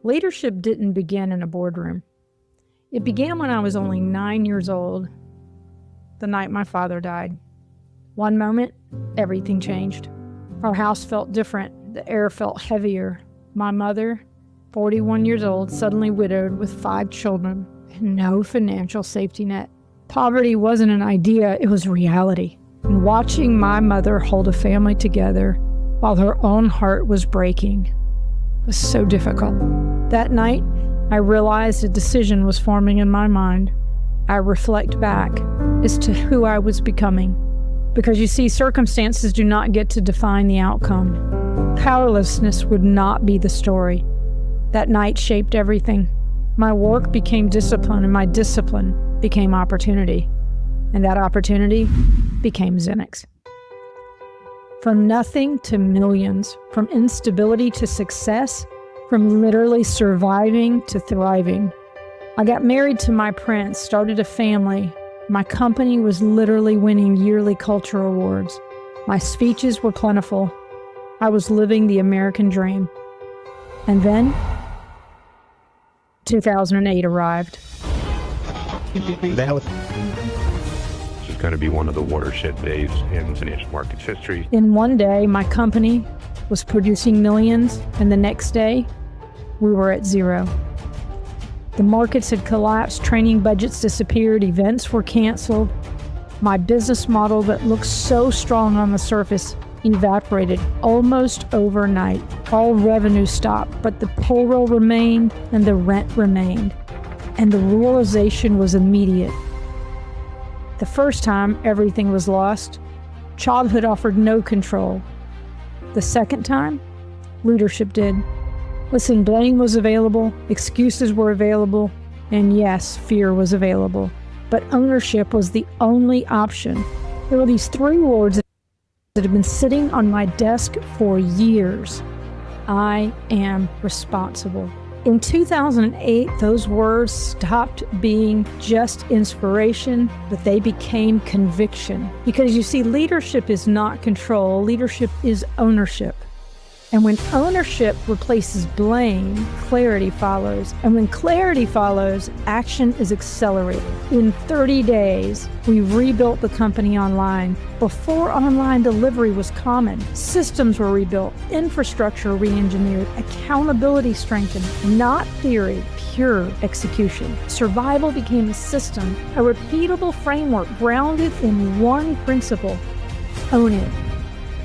Leadership didn't begin in a boardroom. It began when I was only 9 years old, the night my father died. One moment, everything changed. Our house felt different. The air felt heavier. My mother, 41 years old, suddenly widowed with 5 children and no financial safety net. Poverty wasn't an idea, it was reality. And watching my mother hold a family together while her own heart was breaking was so difficult. That night, I realized a decision was forming in my mind. I reflect back as to who I was becoming. Because you see, circumstances do not get to define the outcome. Powerlessness would not be the story. That night shaped everything. My work became discipline, and my discipline became opportunity. And that opportunity became MANAGex. From nothing to millions, from instability to success, from literally surviving to thriving. I got married to my prince, started a family. My company was literally winning yearly culture awards. My speeches were plentiful. I was living the American dream. And then, 2008 arrived. This is going to be one of the watershed days in financial markets history. In one day, my company was producing millions, and the next day, we were at zero. The markets had collapsed, training budgets disappeared, events were canceled. My business model that looked so strong on the surface evaporated almost overnight. All revenue stopped, but the payroll remained and the rent remained. And the realization was immediate. The first time everything was lost, childhood offered no control. The second time, leadership did. Listen, blame was available, excuses were available, and yes, fear was available. But ownership was the only option. There were these 3 words that have been sitting on my desk for years. I am responsible. In 2008, those words stopped being just inspiration, but they became conviction. Because you see, leadership is not control, leadership is ownership. And when ownership replaces blame, clarity follows. And when clarity follows, action is accelerated. In 30 days, we rebuilt the company online. Before online delivery was common, systems were rebuilt, infrastructure re-engineered, accountability strengthened, not theory, pure execution. Survival became a system, a repeatable framework grounded in one principle: own it.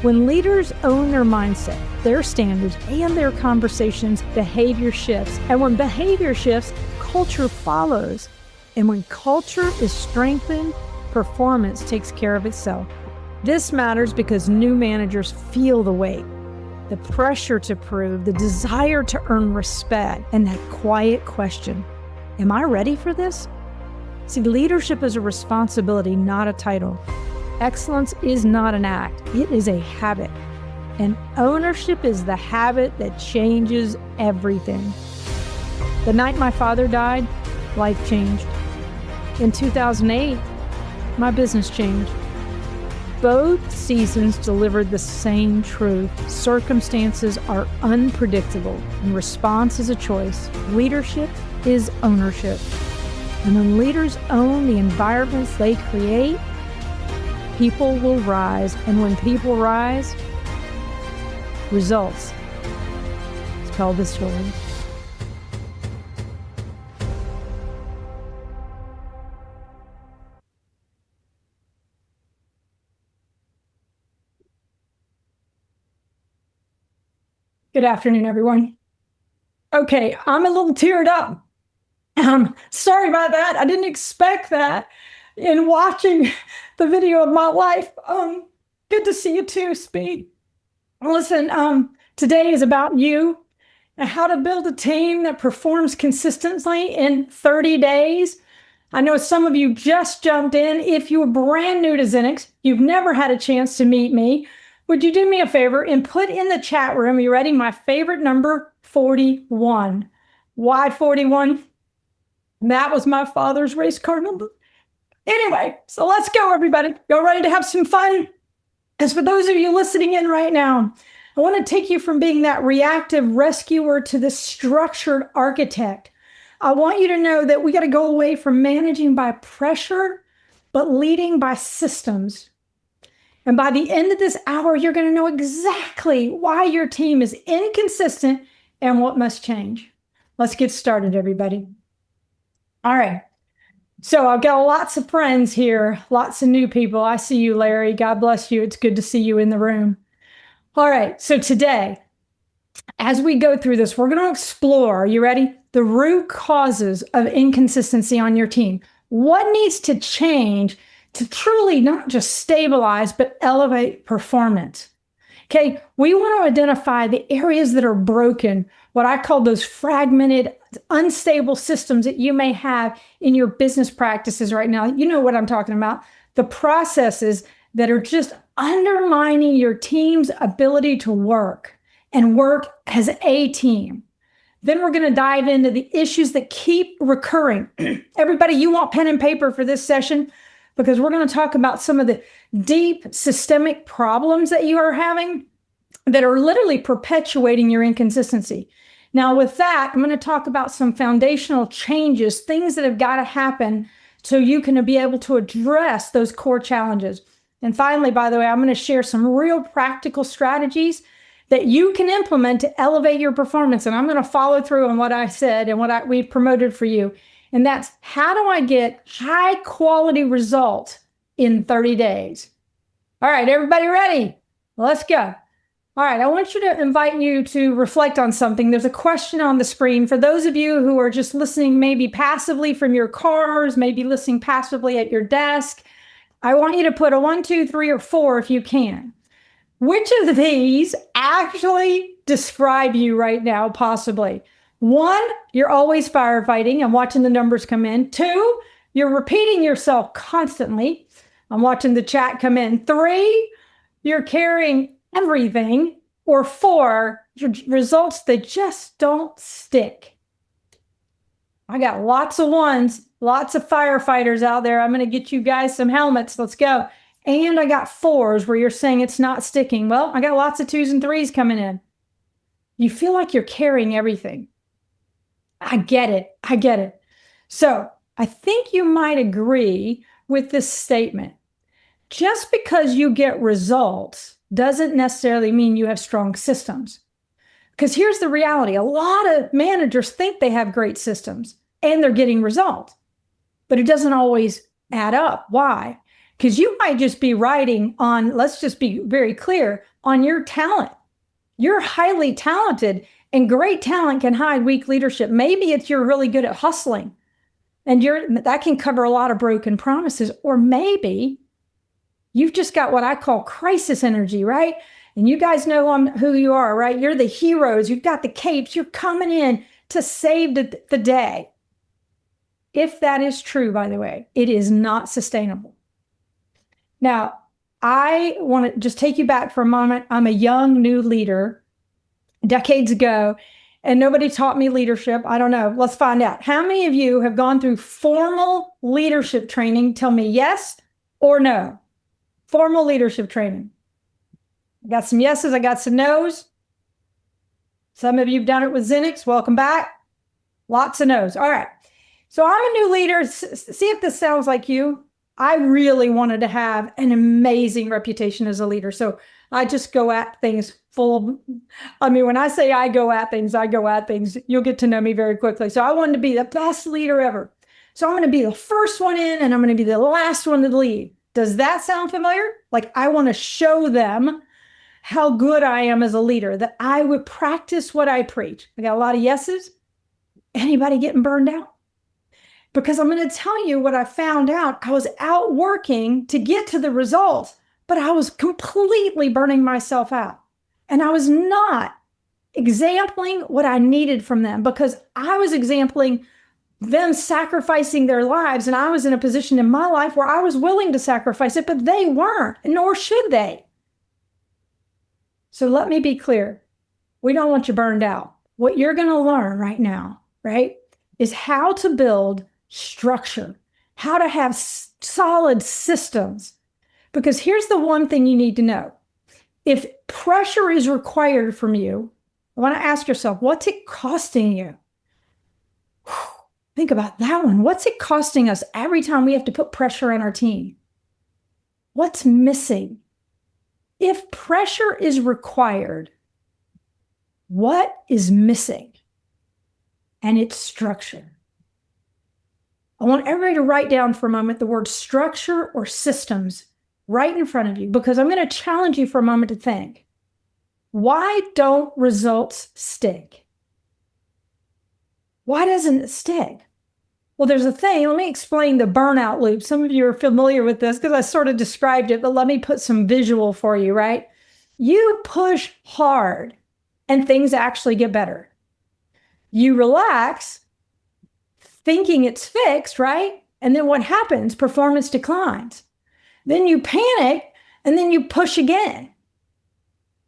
When leaders own their mindset, their standards, and their conversations, behavior shifts. And when behavior shifts, culture follows. And when culture is strengthened, performance takes care of itself. This matters because new managers feel the weight, the pressure to prove, the desire to earn respect, and that quiet question: am I ready for this? See, leadership is a responsibility, not a title. Excellence is not an act, it is a habit. And ownership is the habit that changes everything. The night my father died, life changed. In 2008, my business changed. Both seasons delivered the same truth. Circumstances are unpredictable, and response is a choice. Leadership is ownership. And when leaders own the environments they create, people will rise. And when people rise, results tell the story. Good afternoon, everyone. Okay, I'm a little teared up. Sorry about that. I didn't expect that in watching the video of my life. Good to see you too, Speed. Listen, today is about you and how to build a team that performs consistently in 30 days. I know some of you just jumped in. If you're brand new to MANAGex, you've never had a chance to meet me, would you do me a favor and put in the chat room, you ready? My favorite number, 41. Why 41? That was my father's race car number. Anyway, so let's go, everybody. Y'all ready to have some fun? As for those of you listening in right now, I want to take you from being that reactive rescuer to the structured architect. I want you to know that we got to go away from managing by pressure, but leading by systems. And by the end of this hour, you're going to know exactly why your team is inconsistent and what must change. Let's get started, everybody. All right. So I've got lots of friends here, lots of new people. I see you, Larry. God bless you. It's good to see you in the room. All right. So today, as we go through this, we're going to explore, are you ready? The root causes of inconsistency on your team. What needs to change to truly not just stabilize, but elevate performance? Okay, we want to identify the areas that are broken, what I call those fragmented, unstable systems that you may have in your business practices right now. You know what I'm talking about. The processes that are just undermining your team's ability to work and work as a team. Then we're going to dive into the issues that keep recurring. Everybody, you want pen and paper for this session? Because we're going to talk about some of the deep systemic problems that you are having that are literally perpetuating your inconsistency. Now, with that, I'm going to talk about some foundational changes, things that have got to happen so you can be able to address those core challenges. And finally, by the way, I'm going to share some real practical strategies that you can implement to elevate your performance. And I'm going to follow through on what I said and what we promoted for you. And that's, how do I get high quality results in 30 days? All right, everybody ready? Let's go. All right, I want to invite you to reflect on something. There's a question on the screen. For those of you who are just listening maybe passively from your cars, maybe listening passively at your desk, I want you to put a 1, 2, 3, or 4 if you can. Which of these actually describe you right now, possibly? 1, you're always firefighting. I'm watching the numbers come in. 2, you're repeating yourself constantly. I'm watching the chat come in. 3, you're carrying everything. Or 4, your results, they just don't stick. I got lots of 1s, lots of firefighters out there. I'm going to get you guys some helmets. Let's go. And I got 4s where you're saying it's not sticking. Well, I got lots of 2s and 3s coming in. You feel like you're carrying everything. I get it. I get it. So I think you might agree with this statement. Just because you get results doesn't necessarily mean you have strong systems. Because here's the reality. A lot of managers think they have great systems and they're getting results, but it doesn't always add up. Why? Because you might just be riding on, let's just be very clear, on your talent. You're highly talented, and great talent can hide weak leadership. Maybe it's you're really good at hustling, and that can cover a lot of broken promises. Or maybe you've just got what I call crisis energy, right? And you guys know who you are, right? You're the heroes. You've got the capes. You're coming in to save the day. If that is true, by the way, it is not sustainable. Now, I want to just take you back for a moment. I'm a young, new leader decades ago, and nobody taught me leadership. I don't know. Let's find out. How many of you have gone through formal leadership training? Tell me yes or no. Formal leadership training. I got some yeses. I got some nos. Some of you have done it with Xenix. Welcome back. Lots of nos. All right. So I'm a new leader. See if this sounds like you. I really wanted to have an amazing reputation as a leader. So I just go at things when I say I go at things, I go at things. You'll get to know me very quickly. So I wanted to be the best leader ever. So I'm going to be the first one in and I'm going to be the last one to lead. Does that sound familiar? Like I want to show them how good I am as a leader, that I would practice what I preach. I got a lot of yeses. Anybody getting burned out? Because I'm going to tell you what I found out. I was out working to get to the results, but I was completely burning myself out. And I was not exempling what I needed from them because I was exempling them sacrificing their lives. And I was in a position in my life where I was willing to sacrifice it, but they weren't, nor should they. So let me be clear. We don't want you burned out. What you're going to learn right now, right, is how to build structure, how to have solid systems. Because here's the one thing you need to know. If pressure is required from you, I want to ask yourself, what's it costing you? Think about that one. What's it costing us every time we have to put pressure on our team? What's missing? If pressure is required, what is missing? And it's structure. I want everybody to write down for a moment the word structure or systems right in front of you, because I'm going to challenge you for a moment to think. Why don't results stick? Why doesn't it stick? Well, there's a thing. Let me explain the burnout loop. Some of you are familiar with this because I sort of described it, but let me put some visual for you, right? You push hard and things actually get better. You relax thinking it's fixed, right? And then what happens? Performance declines. Then you panic and then you push again.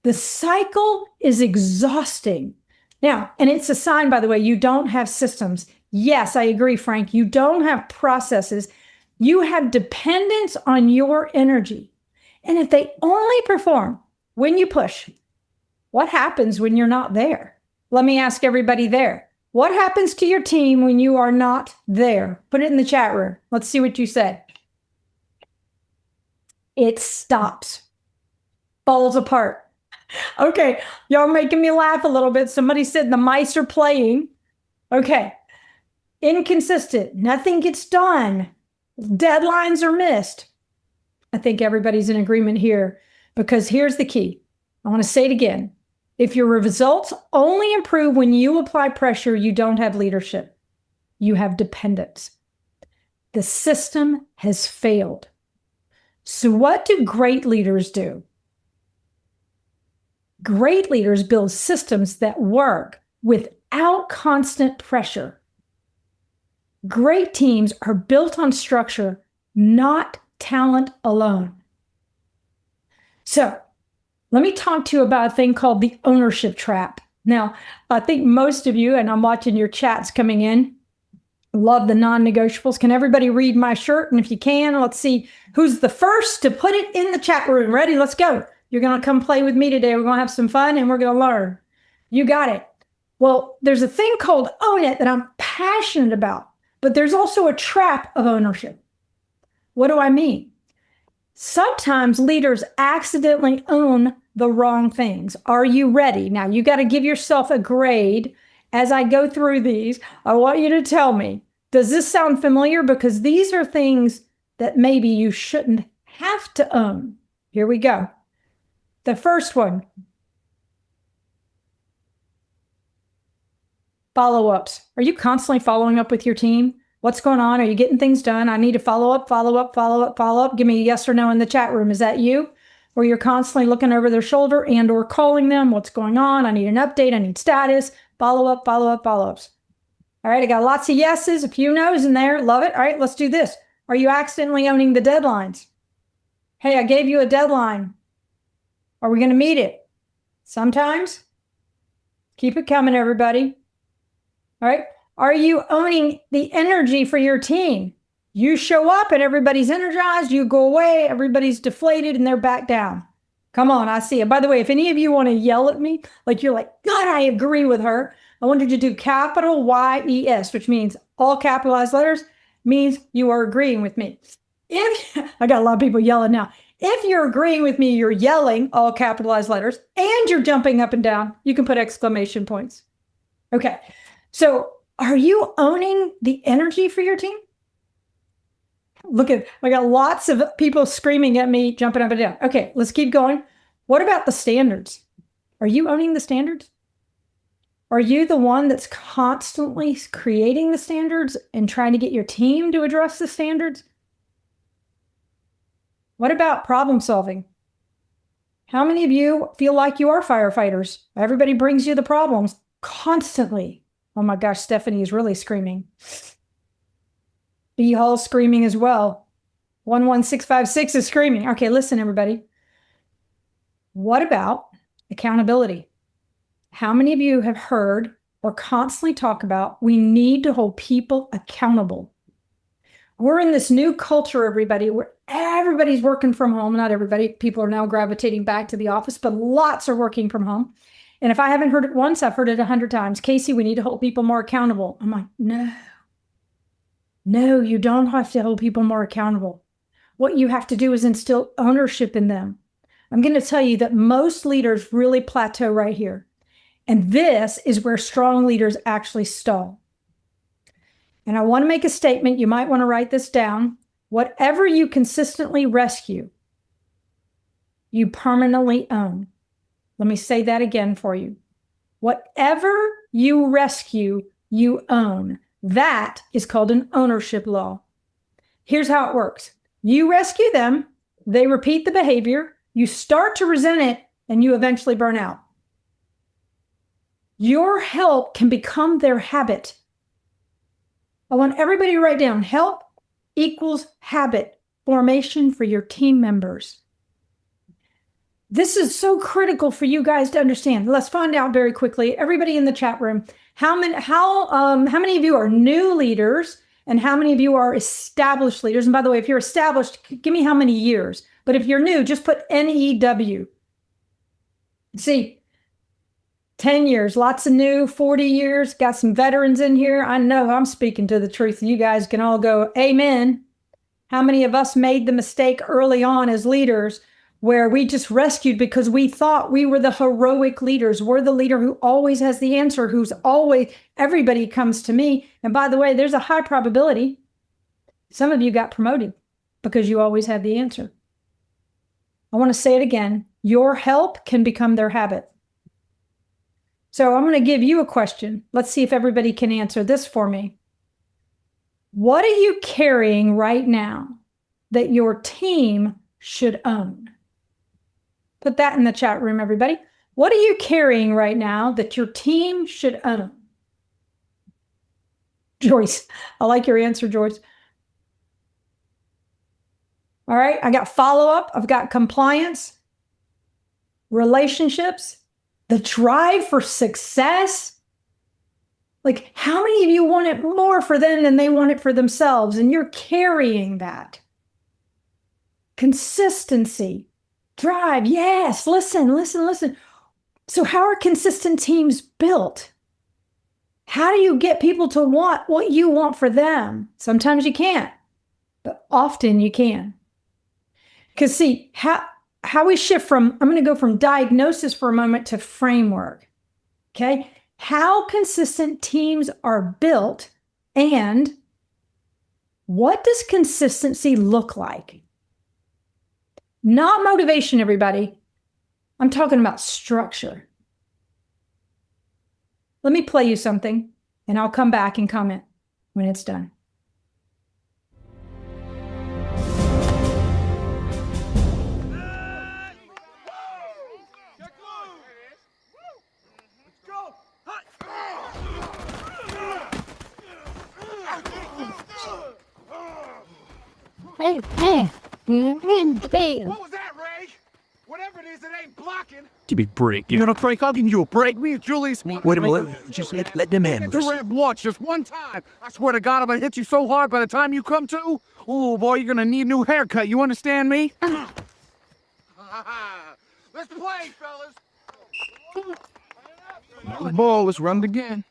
The cycle is exhausting. Now, and it's a sign, by the way, you don't have systems. Yes, I agree, Frank. You don't have processes. You have dependence on your energy. And if they only perform when you push, what happens when you're not there? Let me ask everybody there. What happens to your team when you are not there? Put it in the chat room. Let's see what you said. It stops, falls apart. Okay, y'all are making me laugh a little bit. Somebody said the mice are playing. Okay, inconsistent. Nothing gets done. Deadlines are missed. I think everybody's in agreement here, because here's the key. I want to say it again. If your results only improve when you apply pressure, you don't have leadership. You have dependence. The system has failed. So what do great leaders do? Great leaders build systems that work without constant pressure. Great teams are built on structure, not talent alone. So let me talk to you about a thing called the ownership trap. Now, I think most of you, and I'm watching your chats coming in, love the non-negotiables. Can everybody read my shirt? And if you can, let's see who's the first to put it in the chat room. Ready? Let's go. You're going to come play with me today. We're going to have some fun and we're going to learn. You got it. Well, there's a thing called own it that I'm passionate about, but there's also a trap of ownership. What do I mean? Sometimes leaders accidentally own the wrong things. Are you ready? Now, you got to give yourself a grade. As I go through these, I want you to tell me, does this sound familiar? Because these are things that maybe you shouldn't have to own. Here we go. The first one, follow-ups. Are you constantly following up with your team? What's going on? Are you getting things done? I need to follow up, follow up, follow up, follow up. Give me a yes or no in the chat room. Is that you? Or you're constantly looking over their shoulder and or calling them? What's going on? I need an update. I need status. Follow up, follow up, follow-ups. All right, I got lots of yeses, a few no's in there. Love it. All right, let's do this. Are you accidentally owning the deadlines? Hey, I gave you a deadline. Are we going to meet it? Sometimes. Keep it coming, everybody. All right. Are you owning the energy for your team? You show up and everybody's energized. You go away, everybody's deflated and they're back down. Come on, I see it. By the way, if any of you want to yell at me, like you're like, God, I agree with her. I wanted you to do capital Y-E-S, which means all capitalized letters, means you are agreeing with me. I got a lot of people yelling now. If you're agreeing with me, you're yelling all capitalized letters and you're jumping up and down, you can put exclamation points. Okay. So are you owning the energy for your team? Look at, I got lots of people screaming at me, jumping up and down. Okay, let's keep going. What about the standards? Are you owning the standards? Are you the one that's constantly creating the standards and trying to get your team to address the standards? What about problem solving? How many of you feel like you are firefighters? Everybody brings you the problems constantly. Oh my gosh, Stephanie is really screaming. B Hall screaming as well. 11656 is screaming. Okay, listen, everybody. What about accountability? How many of you have heard or constantly talk about we need to hold people accountable? We're in this new culture, everybody, where everybody's working from home. Not everybody. People are now gravitating back to the office, but lots are working from home. And if I haven't heard it once, I've heard it 100 times. Casey, we need to hold people more accountable. I'm like, no, you don't have to hold people more accountable. What you have to do is instill ownership in them. I'm going to tell you that most leaders really plateau right here. And this is where strong leaders actually stall. And I want to make a statement. You might want to write this down. Whatever you consistently rescue, you permanently own. Let me say that again for you. Whatever you rescue, you own. That is called an ownership law. Here's how it works. You rescue them, they repeat the behavior, you start to resent it, and you eventually burn out. Your help can become their habit. I want everybody to write down help equals habit formation for your team members. This is so critical for you guys to understand. Let's find out very quickly. Everybody in the chat room, how many of you are new leaders and how many of you are established leaders? And by the way, if you're established, give me how many years. But if you're new, just put NEW. See, 10 years, lots of new, 40 years, got some veterans in here. I know I'm speaking to the truth. You guys can all go, amen. How many of us made the mistake early on as leaders where we just rescued because we thought we were the heroic leaders? We're the leader who always has the answer, who's always, everybody comes to me. And by the way, there's a high probability some of you got promoted because you always had the answer. I want to say it again. Your help can become their habit. So I'm going to give you a question. Let's see if everybody can answer this for me. What are you carrying right now that your team should own? Put that in the chat room, everybody. What are you carrying right now that your team should own? Joyce, I like your answer, Joyce. All right, I got follow-up. I've got compliance, relationships, the drive for success. Like, how many of you want it more for them than they want it for themselves? And you're carrying that. Consistency, drive. Yes, listen. So how are consistent teams built? How do you get people to want what you want for them? Sometimes you can't, but often you can. Because see, how we shift from, I'm going to go from diagnosis for a moment to framework. Okay. How consistent teams are built and what does consistency look like? Not motivation, everybody. I'm talking about structure. Let me play you something and I'll come back and comment when it's done. What was that, Ray? Whatever it is, it ain't blocking. Give me a break. You're gonna break? I'll give you a break. Me and Julie's. Wait a minute. Just let them in. The red watch just one time. I swear to God, I'm gonna hit you so hard by the time you come to. Oh boy, you're gonna need a new haircut. You understand me? Let's play, fellas. The ball. Let's run it again.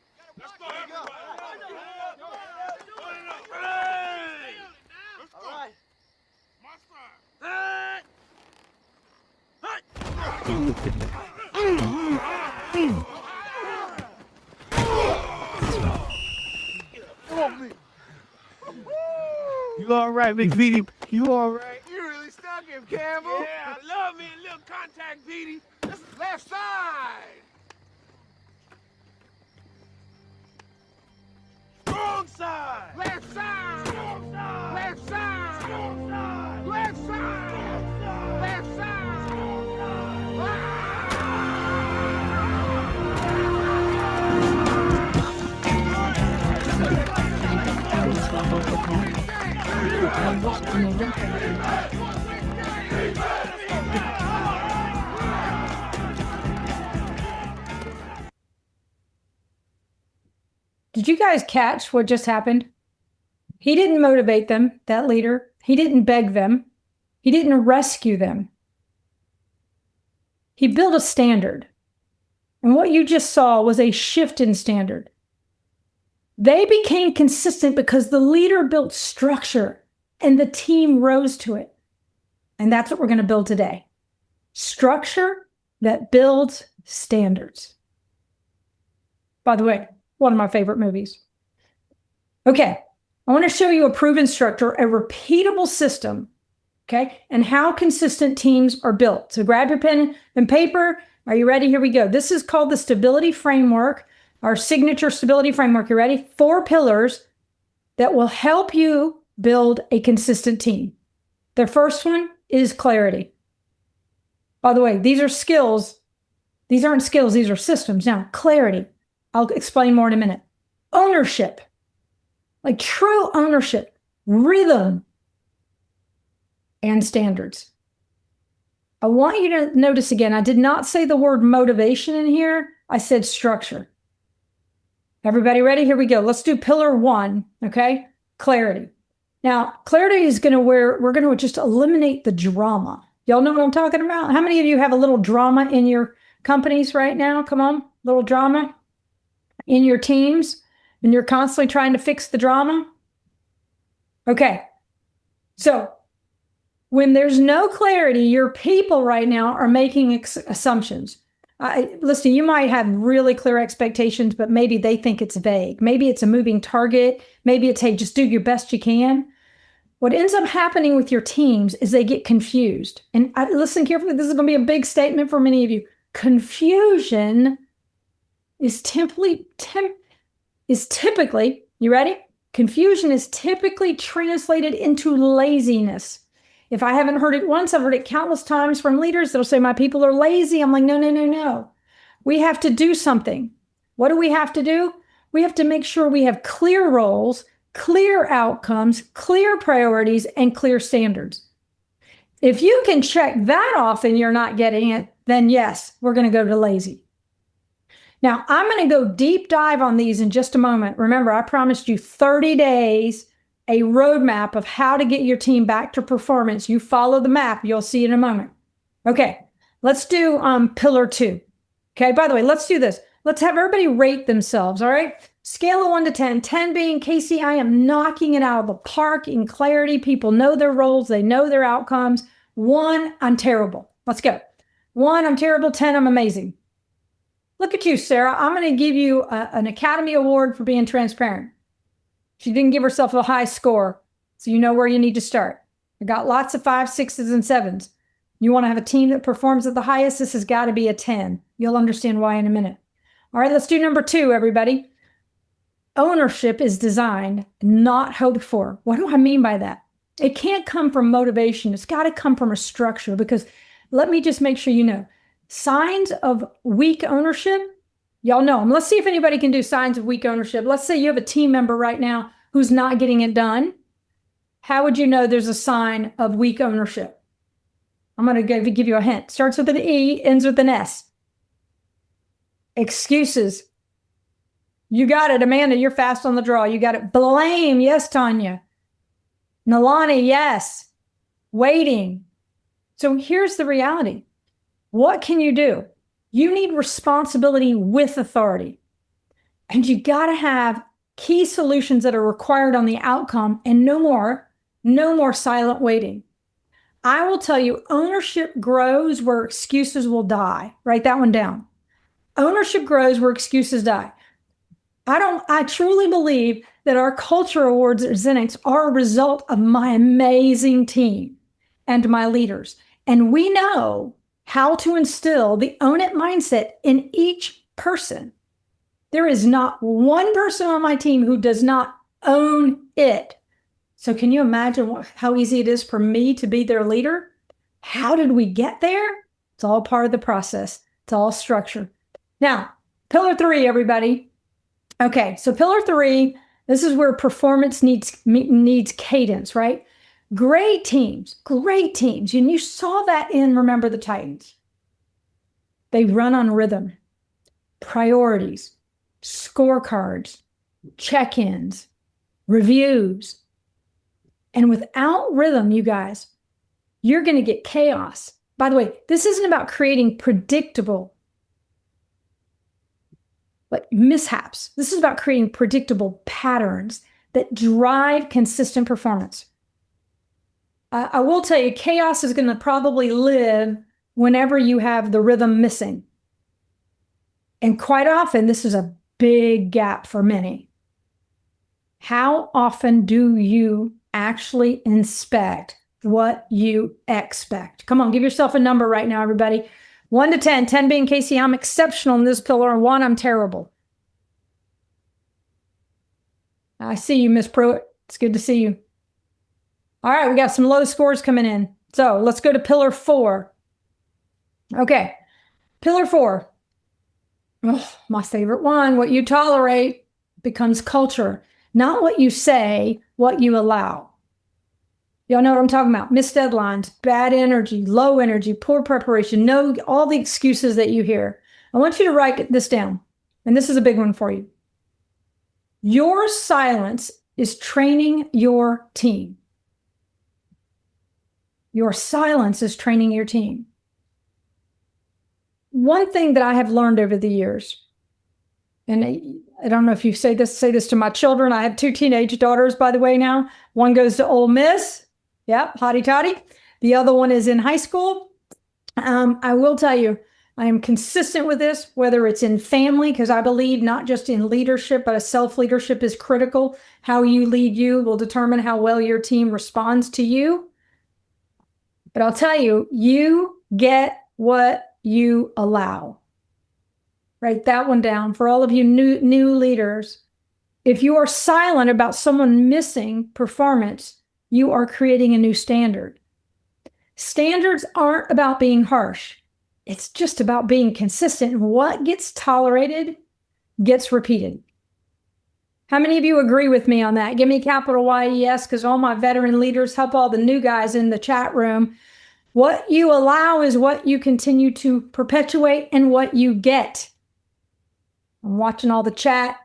You all right, Big Petey? You all right? You really stuck him, Campbell. Yeah, I love me a little contact, Petey. This is left side. Strong side. Left side. Strong side. Left side. Strong side. Left side. Strong side. Left side. Strong side. Did you guys catch what just happened? He didn't motivate them, that leader. He didn't beg them. He didn't rescue them. He built a standard. And what you just saw was a shift in standard. They became consistent because the leader built structure and the team rose to it. And that's what we're going to build today. Structure that builds standards. By the way, one of my favorite movies. Okay, I want to show you a proven structure, a repeatable system, okay, and how consistent teams are built. So grab your pen and paper. Are you ready? Here we go. This is called the stability framework, our signature stability framework. You ready? 4 pillars that will help you build a consistent team. The first one is clarity. By the way, these are skills. These aren't skills, these are systems. Now, clarity. I'll explain more in a minute. Ownership. Like true ownership, rhythm, and standards. I want you to notice again, I did not say the word motivation in here. I said structure. Everybody ready? Here we go. Let's do pillar 1, okay? Clarity. Now, clarity is we're going to just eliminate the drama. Y'all know what I'm talking about? How many of you have a little drama in your companies right now? Come on, little drama in your teams, and you're constantly trying to fix the drama? Okay, so when there's no clarity, your people right now are making assumptions. Listen, you might have really clear expectations, but maybe they think it's vague. Maybe it's a moving target. Maybe it's, hey, just do your best you can. What ends up happening with your teams is they get confused. And listen carefully, this is going to be a big statement for many of you. Confusion is typically, you ready? Confusion is typically translated into laziness. If I haven't heard it once, I've heard it countless times from leaders that'll say, my people are lazy. I'm like, no. We have to do something. What do we have to do? We have to make sure we have clear roles, clear outcomes, clear priorities, and clear standards. If you can check that off and you're not getting it, then yes, we're going to go to lazy. Now, I'm going to go deep dive on these in just a moment. Remember, I promised you 30 days, a roadmap of how to get your team back to performance. You follow the map, you'll see in a moment. Okay, let's do pillar 2. Okay, by the way, let's do this. Let's have everybody rate themselves, all right? Scale of 1 to 10, 10 being, Casey, I am knocking it out of the park in clarity. People know their roles, they know their outcomes. 1, I'm terrible. Let's go. 1, I'm terrible. 10, I'm amazing. Look at you, Sarah. I'm going to give you an Academy Award for being transparent. She didn't give herself a high score, so you know where you need to start. I got lots of 5s, 6s, and 7s. You want to have a team that performs at the highest, this has got to be a 10. You'll understand why in a minute. All right, let's do number 2, everybody. Ownership is designed, not hoped for. What do I mean by that? It can't come from motivation. It's got to come from a structure, because let me just make sure you know. Signs of weak ownership, y'all know them. Let's see if anybody can do signs of weak ownership. Let's say you have a team member right now who's not getting it done. How would you know there's a sign of weak ownership? I'm going to give you a hint. Starts with an E, ends with an S. Excuses. You got it, Amanda. You're fast on the draw. You got it. Blame. Yes, Tanya. Nalani, yes. Waiting. So here's the reality. What can you do? You need responsibility with authority. And you got to have key solutions that are required on the outcome, and no more silent waiting. I will tell you, ownership grows where excuses will die. Write that one down. Ownership grows where excuses die. I truly believe that our culture awards at Zenix are a result of my amazing team and my leaders. And we know how to instill the own it mindset in each person. There is not one person on my team who does not own it. So can you imagine how easy it is for me to be their leader? How did we get there? It's all part of the process. It's all structure. Now, pillar 3, everybody. Okay, so pillar 3, this is where performance needs cadence, right? Great teams. And you saw that in Remember the Titans. They run on rhythm, priorities, scorecards, check-ins, reviews, And without rhythm, you guys, you're going to get chaos. By the way, this isn't about creating predictable mishaps. This is about creating predictable patterns that drive consistent performance. I will tell you, chaos is going to probably live whenever you have the rhythm missing. And quite often, this is a big gap for many. How often do you actually inspect what you expect? Come on, give yourself a number right now, everybody. 1 to 10, 10 being Casey, I'm exceptional in this pillar, and 1, I'm terrible. I see you, Miss Pruitt. It's good to see you. All right, we got some low scores coming in. So let's go to pillar 4. Okay, pillar 4. Oh, my favorite one. What you tolerate becomes culture. Not what you say, what you allow. Y'all know what I'm talking about. Missed deadlines, bad energy, low energy, poor preparation, no, all the excuses that you hear. I want you to write this down. And this is a big one for you. Your silence is training your team. Your silence is training your team. One thing that I have learned over the years, and I don't know if you say this to my children. I have 2 teenage daughters, by the way, now. One goes to Ole Miss. Yep, hotty toddy. The other one is in high school. I will tell you, I am consistent with this, whether it's in family, because I believe not just in leadership, but a self-leadership is critical. How you lead you will determine how well your team responds to you. But I'll tell you, you get what you allow. Write that one down for all of you new leaders. If you are silent about someone missing performance, you are creating a new standard. Standards aren't about being harsh. It's just about being consistent. What gets tolerated gets repeated. How many of you agree with me on that? Give me capital Y, yes, because all my veteran leaders help all the new guys in the chat room. What you allow is what you continue to perpetuate and what you get. I'm watching all the chat.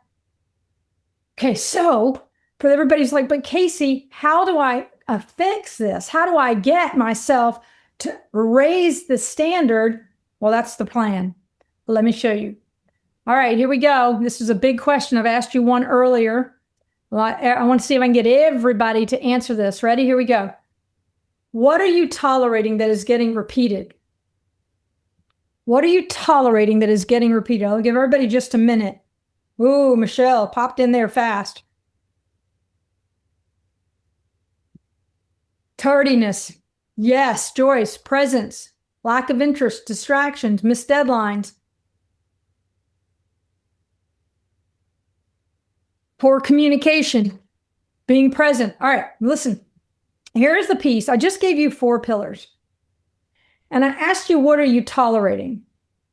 Okay, so for everybody's like, but Casey, how do I fix this? How do I get myself to raise the standard? Well, that's the plan. Let me show you. All right, here we go. This is a big question. I've asked you one earlier. Well, I want to see if I can get everybody to answer this. Ready? Here we go. What are you tolerating that is getting repeated? What are you tolerating that is getting repeated? I'll give everybody just a minute. Ooh, Michelle popped in there fast. Tardiness. Yes, Joyce. Presence. Lack of interest. Distractions. Missed deadlines. Poor communication. Being present. All right, listen. Here's the piece. I just gave you 4 pillars. And I asked you, what are you tolerating?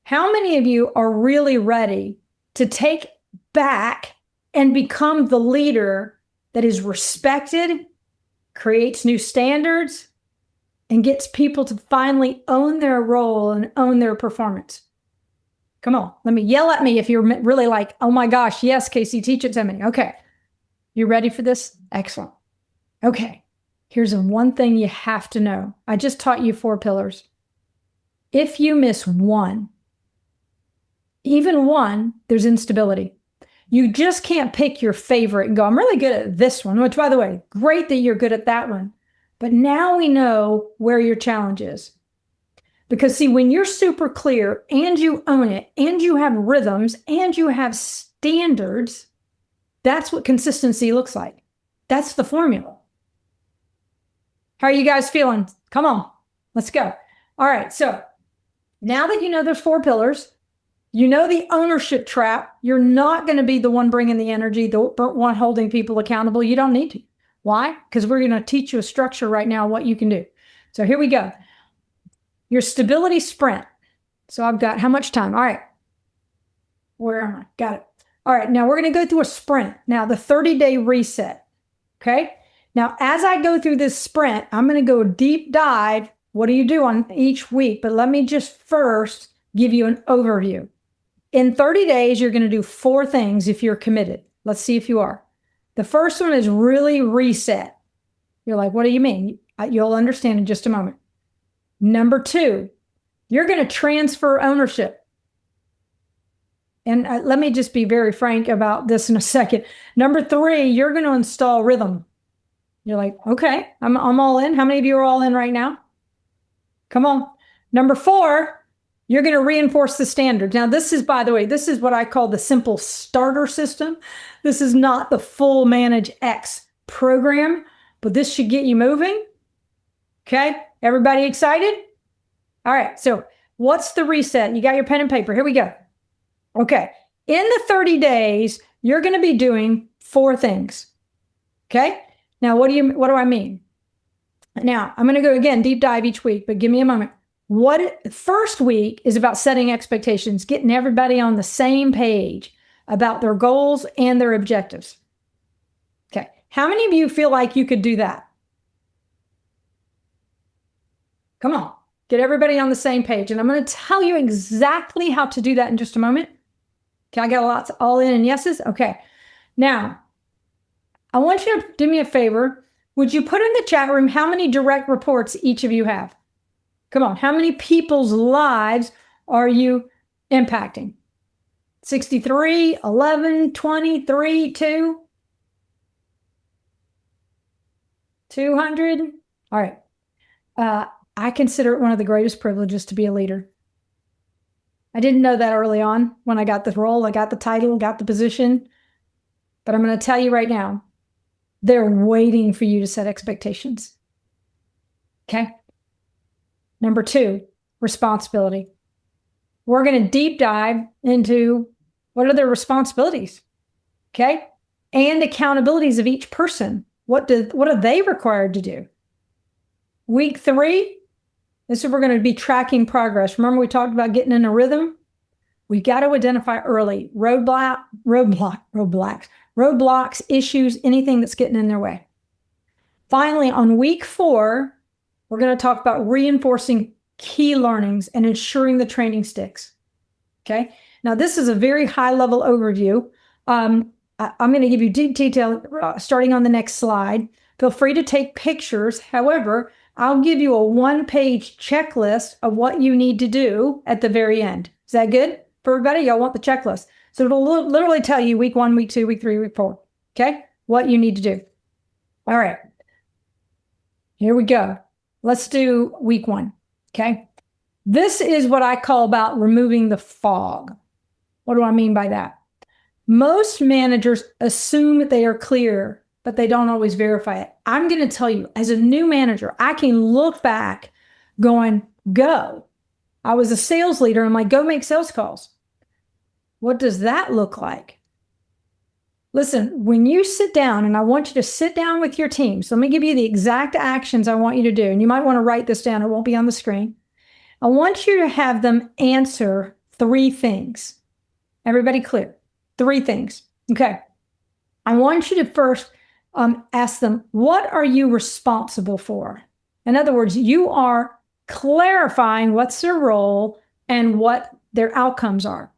How many of you are really ready to take back and become the leader that is respected, creates new standards, and gets people to finally own their role and own their performance? Come on, yell at me if you're really like, oh my gosh, yes, Casey, teach it to me. Okay, you ready for this? Excellent. Okay, here's one thing you have to know. I just taught you 4 pillars. If you miss one, even one, there's instability. You just can't pick your favorite and go, I'm really good at this one, which, by the way, great that you're good at that one. But now we know where your challenge is. Because see, when you're super clear and you own it and you have rhythms and you have standards, that's what consistency looks like. That's the formula. How are you guys feeling? Come on, let's go. All right, so now that you know there's 4 pillars, you know the ownership trap. You're not going to be the one bringing the energy, the one holding people accountable. You don't need to. Why? Because we're going to teach you a structure right now, what you can do. So here we go. Your stability sprint. So I've got how much time? All right. Where am I? Got it. All right. Now we're going to go through a sprint. Now the 30-day reset. Okay. Now, as I go through this sprint, I'm going to go deep dive. What do you do on each week? But let me just first give you an overview. In 30 days, you're going to do 4 things if you're committed. Let's see if you are. The first one is really reset. You're like, what do you mean? You'll understand in just a moment. Number 2, you're going to transfer ownership. And let me just be very frank about this in a second. Number 3, you're going to install rhythm. You're like, okay, I'm all in. How many of you are all in right now? Come on. Number 4, you're going to reinforce the standards. Now, this is, by the way, this is what I call the simple starter system. This is not the full MANAGEx program, but this should get you moving. Okay, everybody excited? All right, so what's the reset? You got your pen and paper. Here we go. Okay, in the 30 days, you're going to be doing 4 things. Okay, now what do I mean? Now, I'm going to go again, deep dive each week, but give me a moment. First week is about setting expectations, getting everybody on the same page about their goals and their objectives. Okay, how many of you feel like you could do that? Come on, get everybody on the same page. And I'm going to tell you exactly how to do that in just a moment. Okay, I got lots all in and yeses. Okay, now I want you to do me a favor. Would you put in the chat room how many direct reports each of you have? Come on, how many people's lives are you impacting? 63, 11, 23, 2? 200? All right. I consider it one of the greatest privileges to be a leader. I didn't know that early on when I got the role, I got the title, got the position. But I'm going to tell you right now, they're waiting for you to set expectations. Okay? Number 2, responsibility. We're going to deep dive into what are their responsibilities, okay? And accountabilities of each person. What are they required to do? Week 3, this is we're going to be tracking progress. Remember we talked about getting in a rhythm? We've got to identify early roadblocks, issues, anything that's getting in their way. Finally, on week 4, we're going to talk about reinforcing key learnings and ensuring the training sticks. Okay. Now, this is a very high-level overview. I'm going to give you deep detail starting on the next slide. Feel free to take pictures. However, I'll give you a 1-page checklist of what you need to do at the very end. Is that good for everybody? Y'all want the checklist? So it'll literally tell you week 1, week 2, week 3, week 4. Okay. What you need to do. All right. Here we go. Let's do week 1, okay? This is what I call about removing the fog. What do I mean by that? Most managers assume they are clear, but they don't always verify it. I'm going to tell you, as a new manager, I can look back going, go. I was a sales leader. I'm like, go make sales calls. What does that look like? Listen, when you sit down, and I want you to sit down with your team. So let me give you the exact actions I want you to do. And you might want to write this down. It won't be on the screen. I want you to have them answer 3 things. Everybody clear? 3 things. Okay. I want you to first ask them, what are you responsible for? In other words, you are clarifying what's their role and what their outcomes are.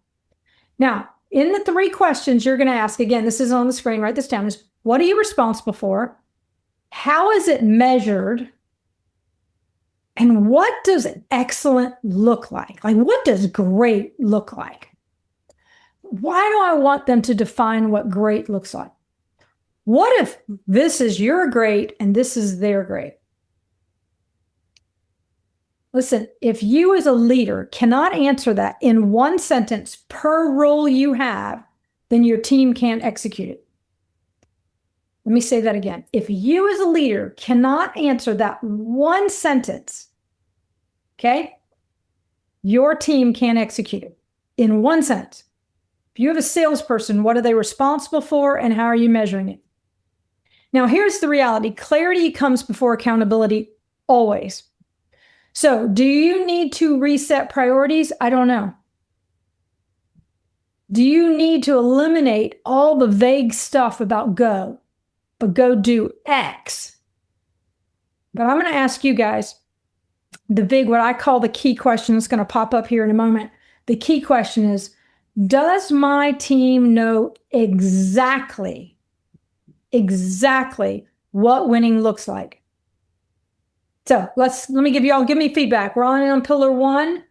Now, in the 3 questions you're going to ask, again, this is on the screen, write this down, is what are you responsible for? How is it measured? And what does excellent look like? Like, what does great look like? Why do I want them to define what great looks like? What if this is your great and this is their great? Listen, if you as a leader cannot answer that in 1 sentence per role you have, then your team can't execute it. Let me say that again. If you as a leader cannot answer that 1 sentence, okay, your team can't execute it in 1 sentence. If you have a salesperson, what are they responsible for and how are you measuring it? Now, here's the reality. Clarity comes before accountability always. So do you need to reset priorities? I don't know. Do you need to eliminate all the vague stuff about go, but go do X? But I'm going to ask you guys what I call the key question that's going to pop up here in a moment. The key question is, does my team know exactly what winning looks like? So let me give me feedback. We're on pillar 1.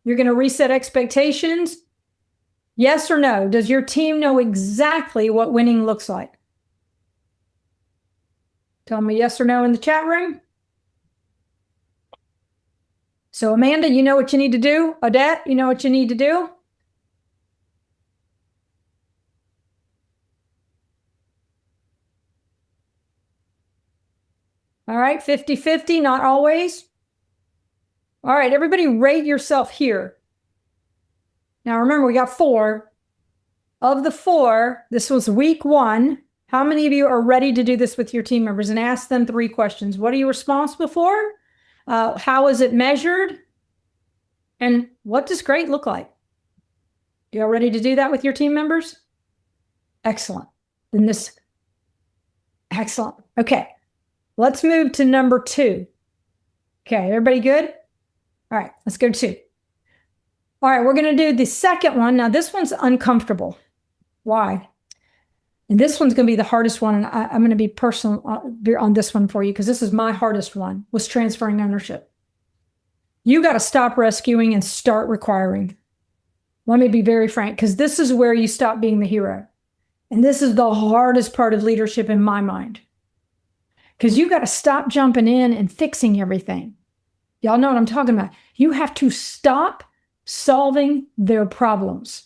You're going to reset expectations. Yes or no? Does your team know exactly what winning looks like? Tell me yes or no in the chat room. So Amanda, you know what you need to do? Odette, you know what you need to do? All right, 50-50, not always. All right, everybody rate yourself here. Now remember, we got 4. Of the 4, this was week 1. How many of you are ready to do this with your team members and ask them 3 questions? What are you responsible for? How is it measured? And what does great look like? You all ready to do that with your team members? Excellent. Excellent. Okay, let's move to number 2. Okay, everybody good? All right, let's go to 2. All right, we're going to do the second one. Now, this one's uncomfortable. Why? And this one's going to be the hardest one. And I'm going to be personal on this one for you because this is my hardest one, was transferring ownership. You got to stop rescuing and start requiring. Let me be very frank, because this is where you stop being the hero. And this is the hardest part of leadership in my mind. Because you got to stop jumping in and fixing everything. Y'all know what I'm talking about. You have to stop solving their problems.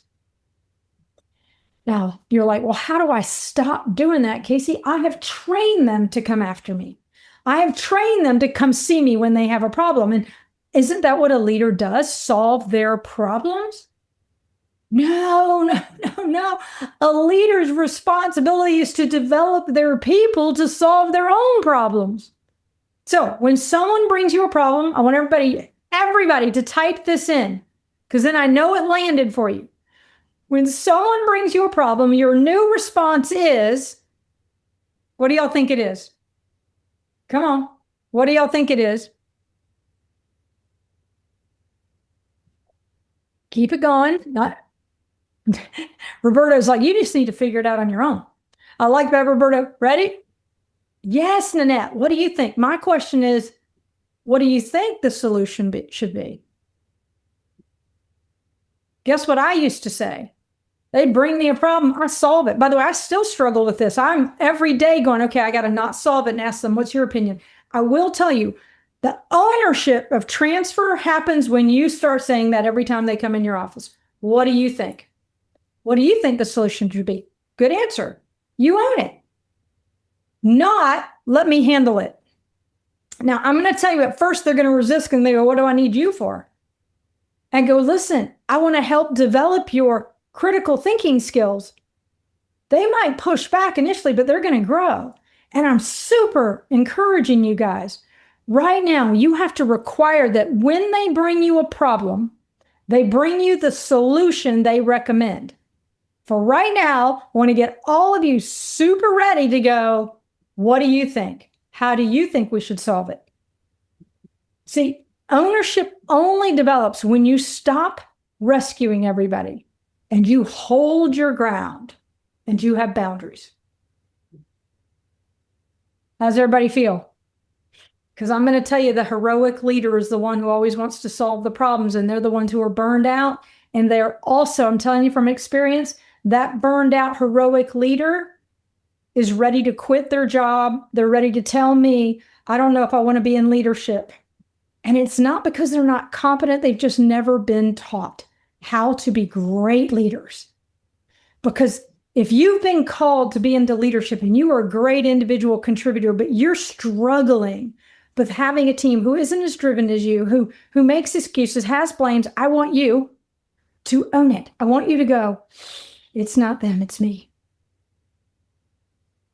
Now, you're like, well, how do I stop doing that, Casey? I have trained them to come after me. I have trained them to come see me when they have a problem. And isn't that what a leader does? Solve their problems? No. A leader's responsibility is to develop their people to solve their own problems. So when someone brings you a problem, I want everybody to type this in, because then I know it landed for you. When someone brings you a problem, your new response is, what do y'all think it is? Come on. What do y'all think it is? Keep it going. Roberto's like, you just need to figure it out on your own. I like that, Roberto. Ready? Yes, Nanette. What do you think? My question is, what do you think the solution should be? Guess what I used to say? They bring me a problem, I solve it. By the way, I still struggle with this. I'm every day going, okay, I got to not solve it and ask them, what's your opinion? I will tell you, the ownership of transfer happens when you start saying that every time they come in your office. What do you think? What do you think the solution should be? Good answer. You own it. Not, let me handle it. Now, I'm going to tell you, at first they're going to resist and they go, what do I need you for? And go, listen, I want to help develop your critical thinking skills. They might push back initially, but they're going to grow. And I'm super encouraging you guys. Right now, you have to require that when they bring you a problem, they bring you the solution they recommend. For right now, I want to get all of you super ready to go, what do you think? How do you think we should solve it? See, ownership only develops when you stop rescuing everybody and you hold your ground and you have boundaries. How's everybody feel? Because I'm going to tell you, the heroic leader is the one who always wants to solve the problems, and they're the ones who are burned out. And they're also, I'm telling you from experience, that burned out heroic leader is ready to quit their job. They're ready to tell me, I don't know if I want to be in leadership. And it's not because they're not competent. They've just never been taught how to be great leaders. Because if you've been called to be into leadership and you are a great individual contributor, but you're struggling with having a team who isn't as driven as you, who makes excuses, has blames, I want you to own it. I want you to go, it's not them, it's me.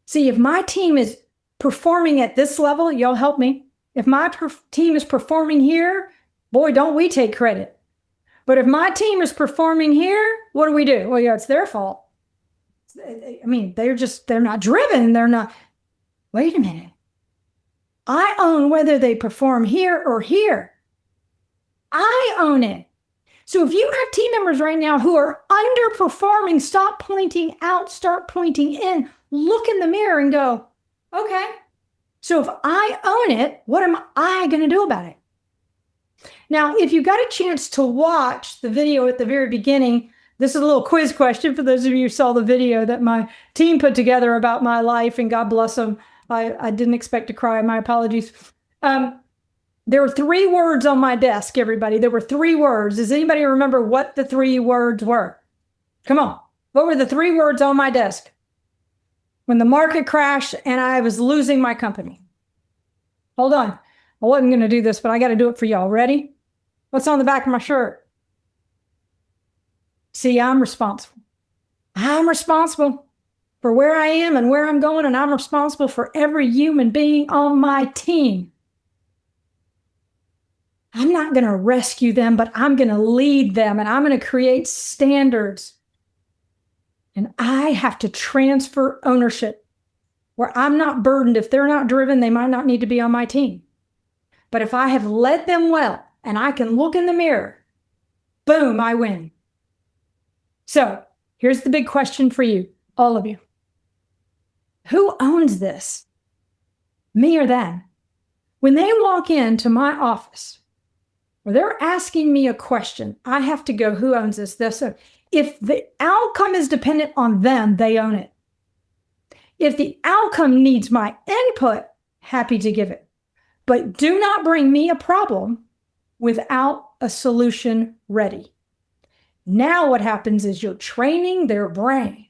See, if my team is performing at this level, y'all help me. If my team is performing here, boy, don't we take credit. But if my team is performing here, what do we do? Well, yeah, it's their fault. I mean, they're not driven. They're not. Wait a minute. I own whether they perform here or here. I own it. So if you have team members right now who are underperforming, stop pointing out, start pointing in, look in the mirror and go, okay, So if I own it, what am I going to do about it? Now, if you got a chance to watch the video at the very beginning, this is a little quiz question for those of you who saw the video that my team put together about my life, and God bless them. I didn't expect to cry. My apologies. There were 3 words on my desk, everybody. There were 3 words. Does anybody remember what the 3 words were? Come on. What were the 3 words on my desk when the market crashed and I was losing my company? Hold on. I wasn't going to do this, but I got to do it for y'all. Ready? What's on the back of my shirt? See, I'm responsible. I'm responsible for where I am and where I'm going, and I'm responsible for every human being on my team. I'm not going to rescue them, but I'm going to lead them, and I'm going to create standards. And I have to transfer ownership where I'm not burdened. If they're not driven, they might not need to be on my team. But if I have led them well and I can look in the mirror, boom, I win. So here's the big question for you, all of you. Who owns this? Me or them? When they walk into my office, or they're asking me a question, I have to go, who owns this? If the outcome is dependent on them, they own it. If the outcome needs my input, happy to give it. But do not bring me a problem without a solution ready. Now what happens is you're training their brain,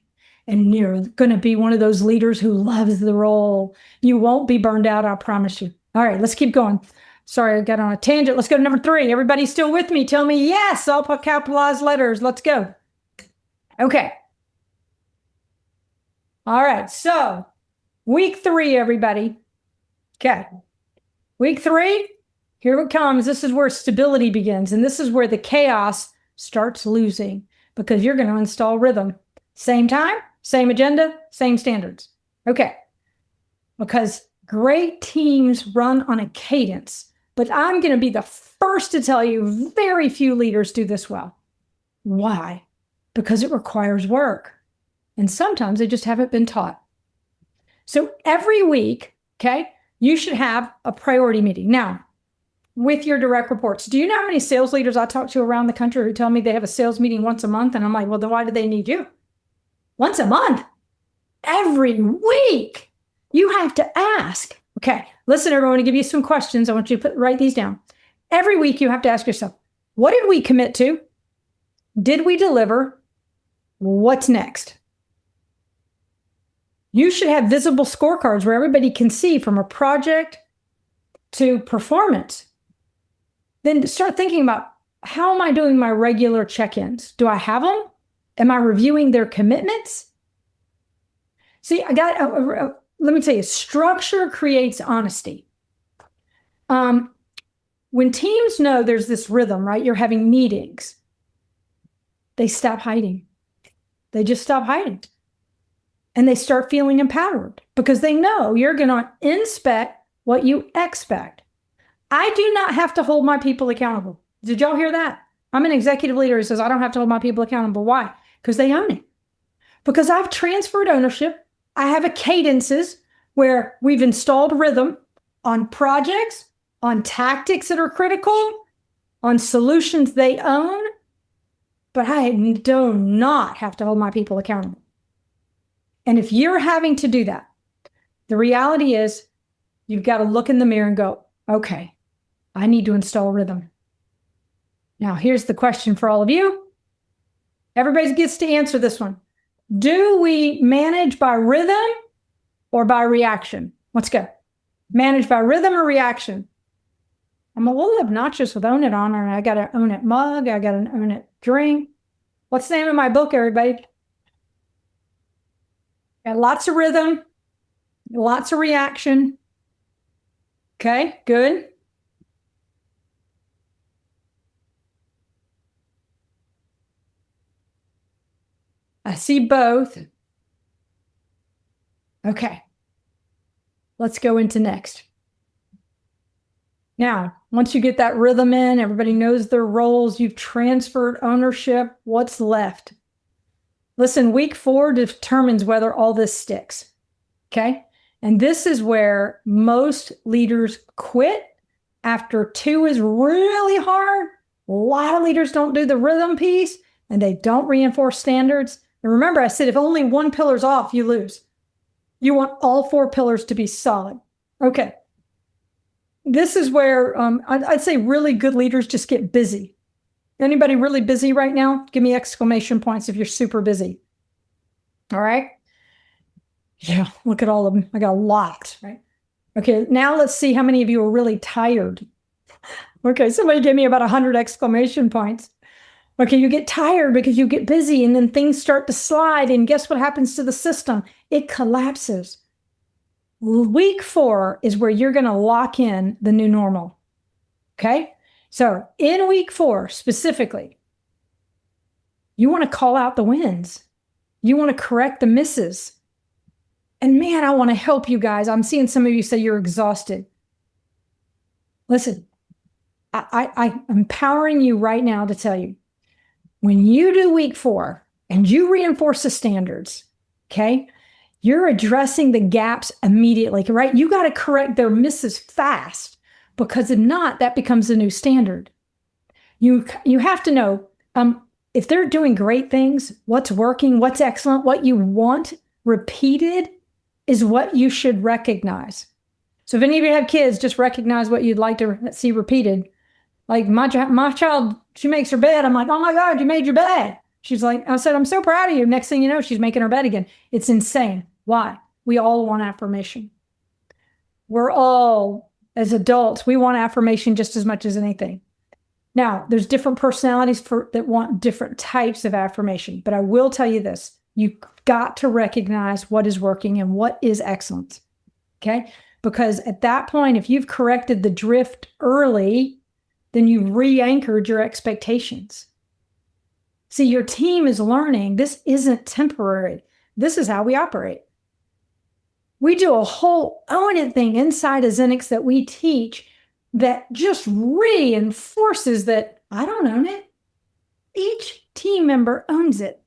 and you're going to be one of those leaders who loves the role. You won't be burned out, I promise you. All right, let's keep going. Sorry, I got on a tangent. Let's go to number 3. Everybody still with me? Tell me yes. I'll put capitalized letters. Let's go. Okay. All right. So week 3, everybody. Okay. Week 3, here it comes. This is where stability begins. And this is where the chaos starts losing, because you're going to install rhythm. Same time, same agenda, same standards. Okay. Because great teams run on a cadence. But I'm going to be the first to tell you, very few leaders do this well. Why? Because it requires work. And sometimes they just haven't been taught. So every week, okay, you should have a priority meeting. Now, with your direct reports, do you know how many sales leaders I talk to around the country who tell me they have a sales meeting once a month? And I'm like, well, then why do they need you? Once a month? Every week. You have to ask. Okay, listen, everyone, I want to give you some questions. I want you to write these down. Every week you have to ask yourself, what did we commit to? Did we deliver? What's next? You should have visible scorecards where everybody can see from a project to performance. Then start thinking about, how am I doing my regular check-ins? Do I have them? Am I reviewing their commitments? See, let me tell you, structure creates honesty. When teams know there's this rhythm, right? You're having meetings. They stop hiding. They just stop hiding. And they start feeling empowered because they know you're going to inspect what you expect. I do not have to hold my people accountable. Did y'all hear that? I'm an executive leader who says I don't have to hold my people accountable. Why? Because they own it. Because I've transferred ownership. I have a cadences where we've installed rhythm on projects, on tactics that are critical, on solutions they own, but I do not have to hold my people accountable. And if you're having to do that, the reality is you've got to look in the mirror and go, okay, I need to install rhythm. Now, here's the question for all of you. Everybody gets to answer this one. Do we manage by rhythm or by reaction? Let's go. Manage by rhythm or reaction? I'm a little obnoxious with own it on, and I got to own it mug. I got to own it drink. What's the name of my book, everybody? Got lots of rhythm, lots of reaction. Okay, good. I see both. Okay. Let's go into next. Now, once you get that rhythm in, everybody knows their roles, you've transferred ownership, what's left? Listen, week 4 determines whether all this sticks. Okay? And this is where most leaders quit after 2 is really hard. A lot of leaders don't do the rhythm piece and they don't reinforce standards. And remember, I said, if only one pillar's off, you lose. You want all 4 pillars to be solid. Okay. This is where I'd say really good leaders just get busy. Anybody really busy right now? Give me exclamation points if you're super busy. All right. Yeah, look at all of them. I got a lot, right? Okay, now let's see how many of you are really tired. Okay, somebody gave me about 100 exclamation points. Okay, you get tired because you get busy and then things start to slide, and guess what happens to the system? It collapses. Week 4 is where you're going to lock in the new normal. Okay, so in week 4 specifically, you want to call out the wins. You want to correct the misses. And man, I want to help you guys. I'm seeing some of you say you're exhausted. Listen, I'm empowering you right now to tell you, when you do week 4 and you reinforce the standards, okay, you're addressing the gaps immediately, right? You got to correct their misses fast, because if not, that becomes a new standard. You have to know if they're doing great things, what's working, what's excellent, what you want repeated is what you should recognize. So if any of you have kids, just recognize what you'd like to see repeated. Like my child, she makes her bed. I'm like, oh my God, you made your bed. She's like, I said, I'm so proud of you. Next thing you know, she's making her bed again. It's insane. Why? We all want affirmation. We're all, as adults, we want affirmation just as much as anything. Now, there's different personalities that want different types of affirmation. But I will tell you this. You've got to recognize what is working and what is excellent, okay? Because at that point, if you've corrected the drift early, then you've re-anchored your expectations. See, your team is learning this isn't temporary. This is how we operate. We do a whole own it thing inside of MANAGex that we teach that just reinforces that I don't own it. Each team member owns it.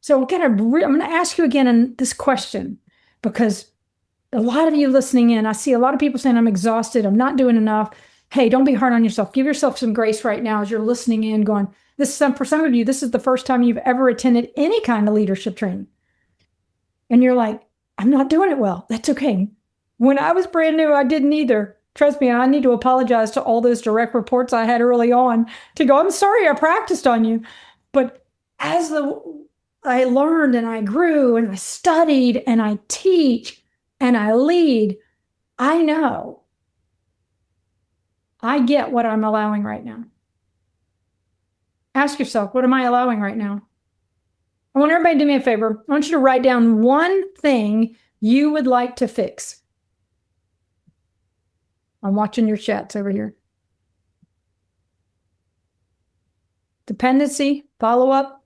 So I'm going to ask you again in this question, because a lot of you listening in, I see a lot of people saying, I'm exhausted, I'm not doing enough. Hey, don't be hard on yourself. Give yourself some grace right now as you're listening in going, for some of you, this is the first time you've ever attended any kind of leadership training. And you're like, I'm not doing it well. That's okay. When I was brand new, I didn't either. Trust me, I need to apologize to all those direct reports I had early on to go, I'm sorry I practiced on you. But as I learned and I grew and I studied and I teach and I lead, I know I get what I'm allowing right now. Ask yourself, what am I allowing right now? I want everybody to do me a favor. I want you to write down one thing you would like to fix. I'm watching your chats over here. Dependency, follow-up,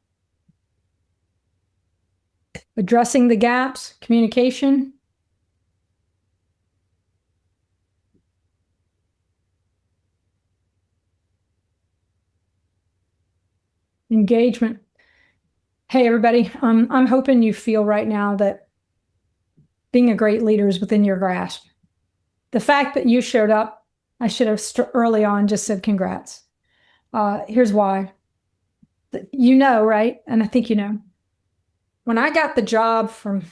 addressing the gaps, communication. Engagement. Hey, everybody, I'm hoping you feel right now that being a great leader is within your grasp. The fact that you showed up, I should have early on just said congrats. Here's why. You know, right? And I think you know. When I got the job from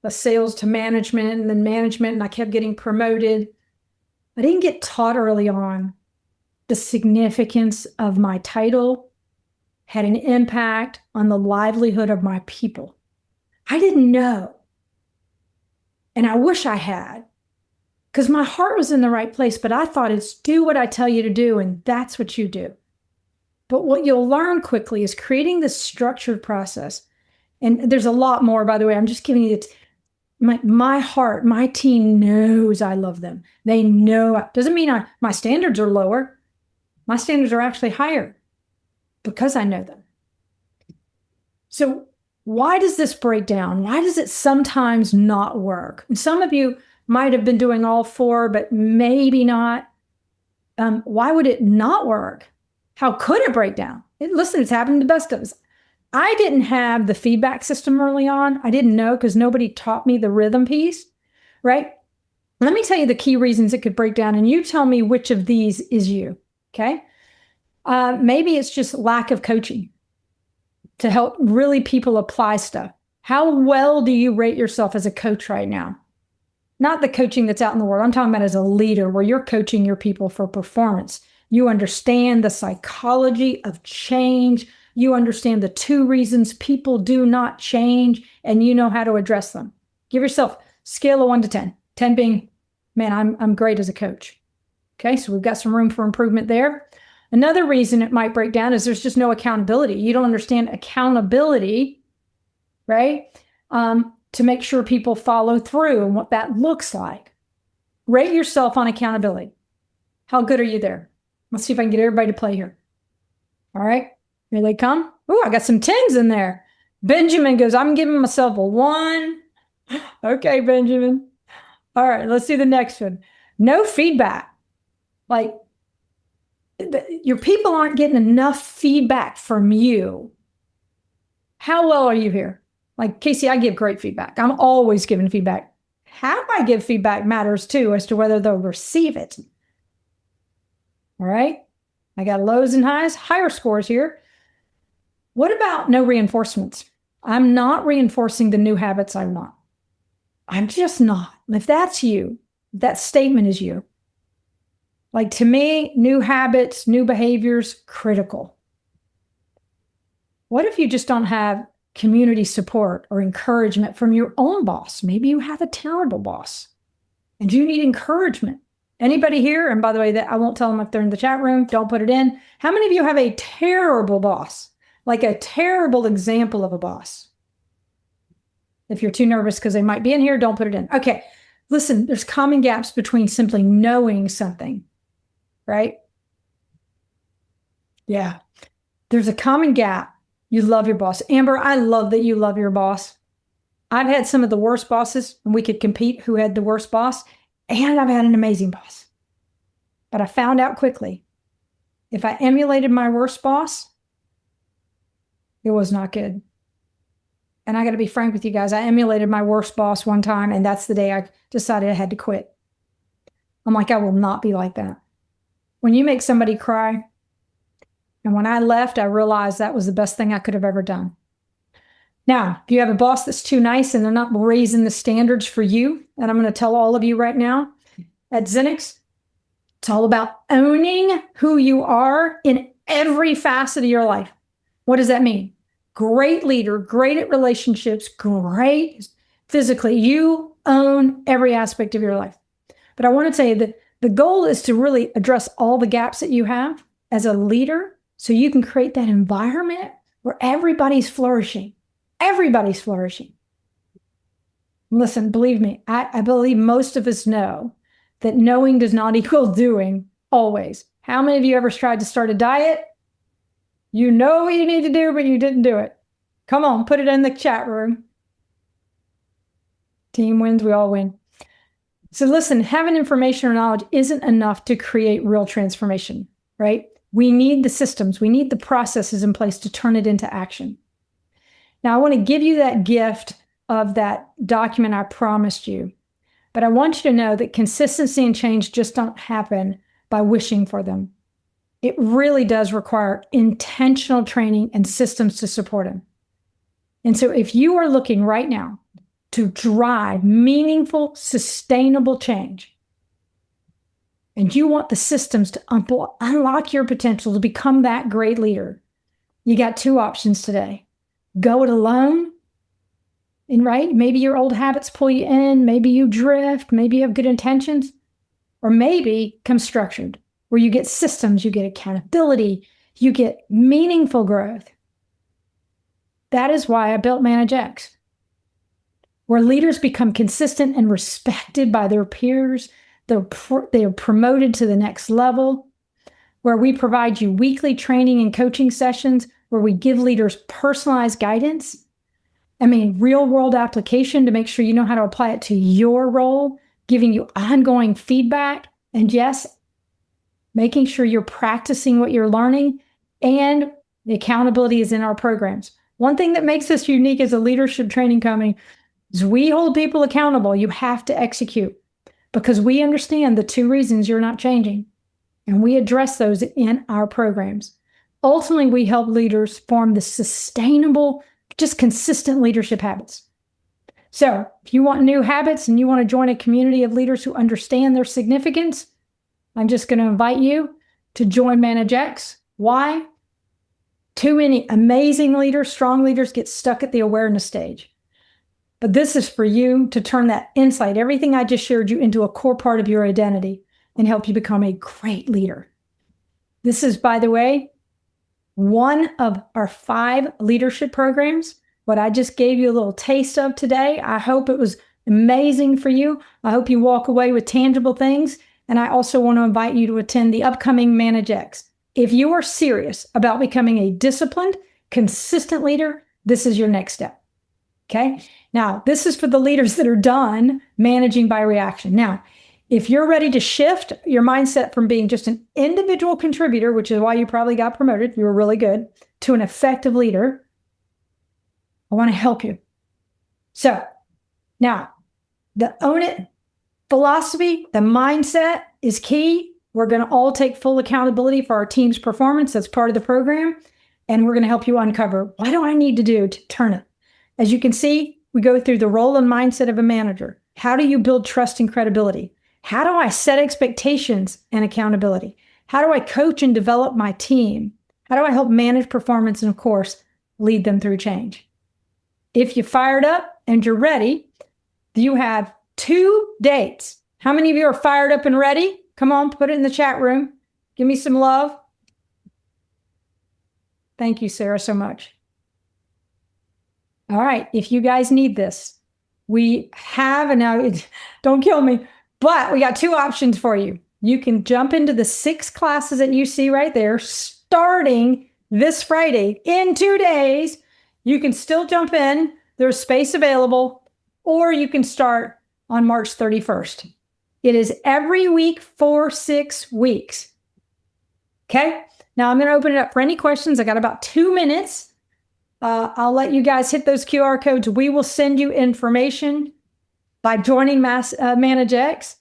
the sales to management and then management, and I kept getting promoted, I didn't get taught early on the significance of my title had an impact on the livelihood of my people. I didn't know. And I wish I had, because my heart was in the right place, but I thought it's do what I tell you to do, and that's what you do. But what you'll learn quickly is creating this structured process. And there's a lot more, by the way. I'm just giving you my heart, my team knows I love them. They know. Doesn't mean my standards are lower. My standards are actually higher because I know them. So why does this break down? Why does it sometimes not work? And some of you might have been doing all 4, but maybe not. Why would it not work? How could it break down? Listen, it's happened to the best of us. I didn't have the feedback system early on. I didn't know because nobody taught me the rhythm piece. right? Let me tell you the key reasons it could break down, and you tell me which of these is you, okay? Maybe it's just lack of coaching to help really people apply stuff. How well do you rate yourself as a coach right now? Not the coaching that's out in the world. I'm talking about as a leader where you're coaching your people for performance. You understand the psychology of change. You understand the 2 reasons people do not change, and you know how to address them. Give yourself scale of 1 to 10. 10 being, man, I'm great as a coach. Okay, so we've got some room for improvement there. Another reason it might break down is there's just no accountability. You don't understand accountability, right? To make sure people follow through and what that looks like. Rate yourself on accountability. How good are you there? Let's see if I can get everybody to play here. All right, here they come. Ooh, I got some 10s in there. Benjamin goes, I'm giving myself a 1. Okay, Benjamin. All right, let's see the next one. No feedback. Like, your people aren't getting enough feedback from you. How well are you here? Like, Casey, I give great feedback. I'm always giving feedback. How I give feedback matters too as to whether they'll receive it. All right, I got lows and highs, higher scores here. What about no reinforcements? I'm not reinforcing the new habits I want. I'm just not. If that's you, that statement is you. Like, to me, new habits, new behaviors, critical. What if you just don't have community support or encouragement from your own boss? Maybe you have a terrible boss and you need encouragement. Anybody here? And by the way, that I won't tell them if they're in the chat room. Don't put it in. How many of you have a terrible boss? Like a terrible example of a boss? If you're too nervous because they might be in here, don't put it in. Okay, listen, there's common gaps between simply knowing something, right? Yeah, there's a common gap. You love your boss. Amber, I love that you love your boss. I've had some of the worst bosses, and we could compete who had the worst boss, and I've had an amazing boss. But I found out quickly, if I emulated my worst boss, it was not good. And I got to be frank with you guys. I emulated my worst boss one time, and that's the day I decided I had to quit. I'm like, I will not be like that. When you make somebody cry, and when I left, I realized that was the best thing I could have ever done. Now, if you have a boss that's too nice and they're not raising the standards for you, and I'm going to tell all of you right now, at MANAGex, it's all about owning who you are in every facet of your life. What does that mean? Great leader, great at relationships, great physically. You own every aspect of your life. But I want to tell you that the goal is to really address all the gaps that you have as a leader so you can create that environment where everybody's flourishing. Everybody's flourishing. Listen, believe me, I believe most of us know that knowing does not equal doing always. How many of you ever tried to start a diet? You know what you need to do, but you didn't do it. Come on, put it in the chat room. Team wins, we all win. So listen, having information or knowledge isn't enough to create real transformation, right? We need the systems, we need the processes in place to turn it into action. Now, I want to give you that gift of that document I promised you, but I want you to know that consistency and change just don't happen by wishing for them. It really does require intentional training and systems to support them. And so if you are looking right now to drive meaningful, sustainable change, and you want the systems to unlock your potential to become that great leader, you got 2 options today. Go it alone, and right, maybe your old habits pull you in, maybe you drift, maybe you have good intentions, or maybe come structured, where you get systems, you get accountability, you get meaningful growth. That is why I built MANAGEx, where leaders become consistent and respected by their peers. They are promoted to the next level, where we provide you weekly training and coaching sessions, where we give leaders personalized guidance. I mean, real world application to make sure you know how to apply it to your role, giving you ongoing feedback, and yes, making sure you're practicing what you're learning, and the accountability is in our programs. One thing that makes us unique as a leadership training company As we hold people accountable, you have to execute because we understand the 2 reasons you're not changing. And we address those in our programs. Ultimately, we help leaders form the sustainable, just consistent leadership habits. So if you want new habits and you want to join a community of leaders who understand their significance, I'm just going to invite you to join MANAGEx. Why? Too many amazing leaders, strong leaders get stuck at the awareness stage. But this is for you to turn that insight, everything I just shared you, into a core part of your identity and help you become a great leader. This is, by the way, one of our 5 leadership programs. What I just gave you a little taste of today. I hope it was amazing for you. I hope you walk away with tangible things. And I also want to invite you to attend the upcoming MANAGEx. If you are serious about becoming a disciplined, consistent leader, this is your next step. Okay? Now, this is for the leaders that are done managing by reaction. Now, if you're ready to shift your mindset from being just an individual contributor, which is why you probably got promoted, you were really good, to an effective leader, I want to help you. So now, the own it philosophy, the mindset is key. We're going to all take full accountability for our team's performance. That's part of the program. And we're going to help you uncover, what do I need to do to turn it? As you can see, we go through the role and mindset of a manager. How do you build trust and credibility? How do I set expectations and accountability? How do I coach and develop my team? How do I help manage performance and, of course, lead them through change? If you're fired up and you're ready, you have 2 dates. How many of you are fired up and ready? Come on, put it in the chat room. Give me some love. Thank you, Sarah, so much. All right, if you guys need this, we have, and now don't kill me, but we got 2 options for you. You can jump into the 6 classes that you see right there, starting this Friday. In 2 days, you can still jump in. There's space available, or you can start on March 31st. It is every week for 6 weeks. Okay, now I'm going to open it up for any questions. I got about 2 minutes. I'll let you guys hit those QR codes. We will send you information by joining MANAGEx.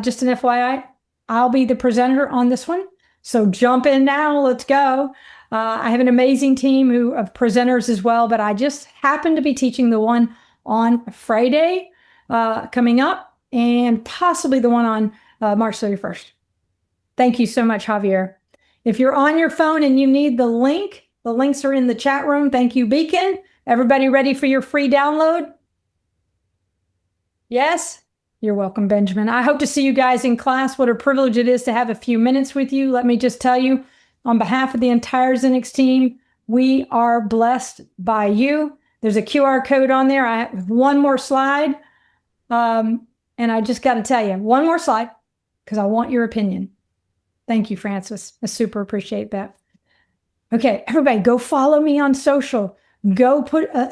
Just an FYI, I'll be the presenter on this one. So jump in now. Let's go. I have an amazing team of presenters as well, but I just happen to be teaching the one on Friday coming up and possibly the one on March 31st. Thank you so much, Javier. If you're on your phone and you need the links are in the chat room. Thank you, Beacon. Everybody ready for your free download? Yes? You're welcome, Benjamin. I hope to see you guys in class. What a privilege it is to have a few minutes with you. Let me just tell you, on behalf of the entire Zenix team, we are blessed by you. There's a QR code on there. I have one more slide. And I just got to tell you, one more slide, because I want your opinion. Thank you, Francis. I super appreciate that. Okay, everybody, go follow me on social. Go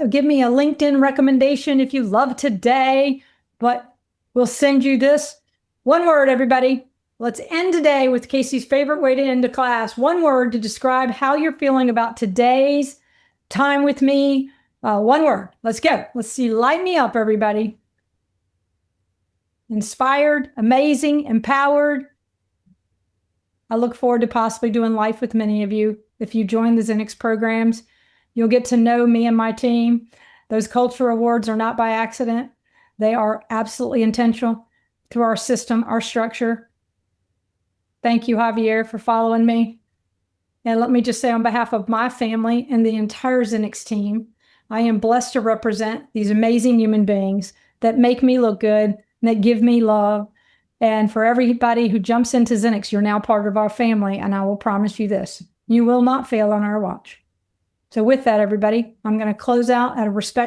give me a LinkedIn recommendation if you love today. But we'll send you this. One word, everybody. Let's end today with Casey's favorite way to end a class. One word to describe how you're feeling about today's time with me. One word. Let's go. Let's see. Light me up, everybody. Inspired, amazing, empowered. I look forward to possibly doing life with many of you. If you join the Zenix programs, you'll get to know me and my team. Those culture awards are not by accident. They are absolutely intentional through our system, our structure. Thank you, Javier, for following me. And let me just say on behalf of my family and the entire Zenix team, I am blessed to represent these amazing human beings that make me look good and that give me love. And for everybody who jumps into Zenix, you're now part of our family. And I will promise you this, you will not fail on our watch. So with that, everybody, I'm going to close out out of respect